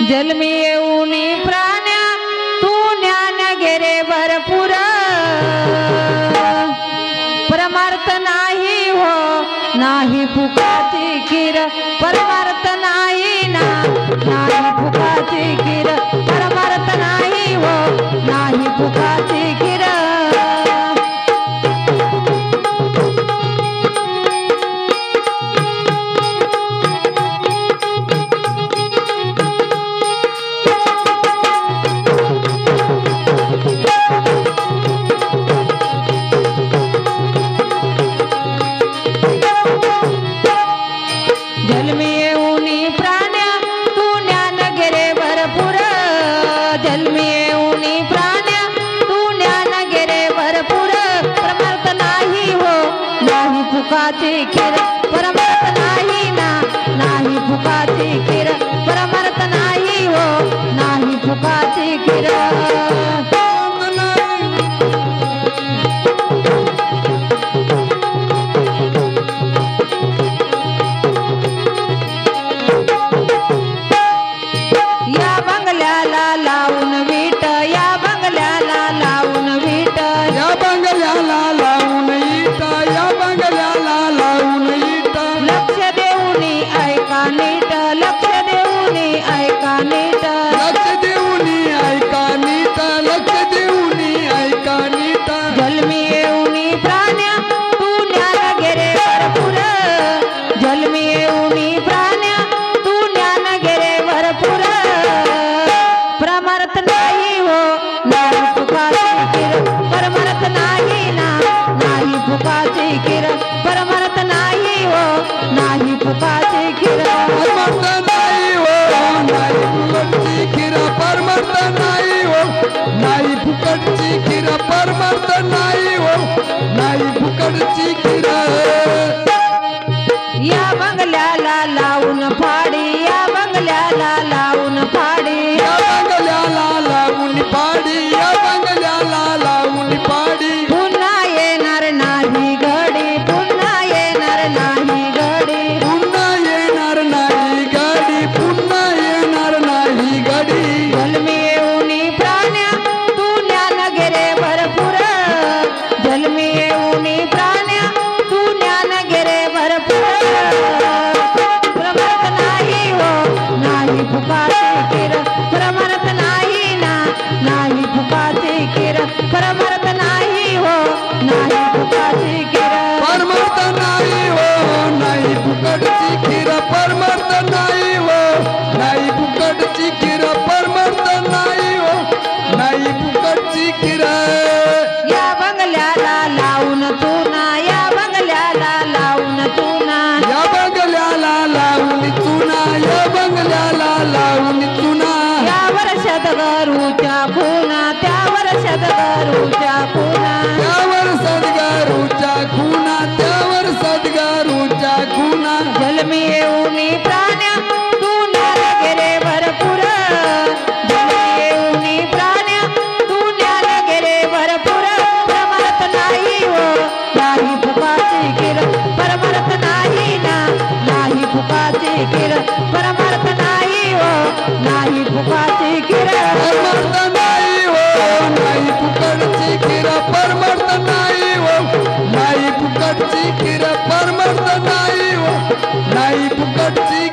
जन्मी येऊनी प्राण्या तू ज्ञान गेरे भरपूर परमार्थ नाही हो नाही फुकाची खीर परमार्थ नाही ना नाही फुकाची खीर परमार्थ नाही हो नाही फुकाची खीर जन्मी येऊनी प्राण्या तू ज्ञान गेरे भरपूर जन्मी येऊनी प्राण्या तू ज्ञान गेरे भरपूर परमार्थ नाही हो नाही फुकाची खीर परमार्थ नाही ना नाही फुकाची खीर परमार्थ नाही हो नाही फुकाची खीर या बंगल्याला लावून वीट या बंगल्याला लावून वीट या बंगल्याला लावून ईट या बंगल्याला लावून ईट लक्ष देऊनी ऐका नीट लक्ष देऊनी ऐका नीट लक्ष देऊनी ऐका नीट लक्ष देऊनी ऐका नीट जन्मी येऊनी प्राण्या तू ज्ञान गेरे भरपूर जन्मी येऊनी प्राण्या तू ज्ञान गेरे भरपूर परमार्थ नाही हो नाही फुकाची खीर परमार्थ नाही ना नाही फुकाची खीर परमार्थ नाही हो नाही फुकाची खीर परमार्थ नाही हो नाही फुकटची खीर परमार्थ नाही हो नाही फुकटची खीर परमार्थ नाही हो नाही फुकटची खीर या बंगल्याला लावून फाडी या बंगल्याला लावून फाडी या बंगल्याला लावून पाडी या बंगल्याला लावून पाडी पुन्हा येणार नाही घडी पुन्हा येणार नाही घडी पुन्हा येणार नाही गाडी पुन्हा येणार नाही गाडी जन्मी येऊनी प्राण्या तू ज्ञान गेरे भरपूर जन्मी येऊनी प्राण्या तू ज्ञान गेरे भरपूर परमार्थ नाही हो नाही फुकाची खीर परमार्थ नाही ना नाही फुकाची खीर परमार्थ नाही हो नाही फुकाची खीर परमार्थ नाही हो नाही फुकटची खीर परमार्थ नाही हो नाही फुकटची खीर परमार्थ नाही हो नाही फुकटची खीर या बंगल्याला लावून चुना या बंगल्याला लावून चुना या बंगल्याला लावून चुना या बंगल्याला लावून चुना या वर्षात गरूच्या खुना त्या वर्षात गरूच्या खुना त्यावर सदगारूच्या खुना त्यावर सदगारूच्या खुना जन्मी येऊनी प्राण्या तू ज्ञान गेरे भरपूर जन्मी येऊनी प्राण्या तू ज्ञान गेरे भरपूर परमार्थ नाही हो नाही फुकाची खीर परमार्थ नाही ना नाही फुकाची खीर परमार्थ नाही हो नाही फुकाची खीर परमार्थ नाही हो नाही फुकटची खीर परमार्थ नाही हो नाही फुकटची खीर परमार्थ नाही हो नाही फुकटची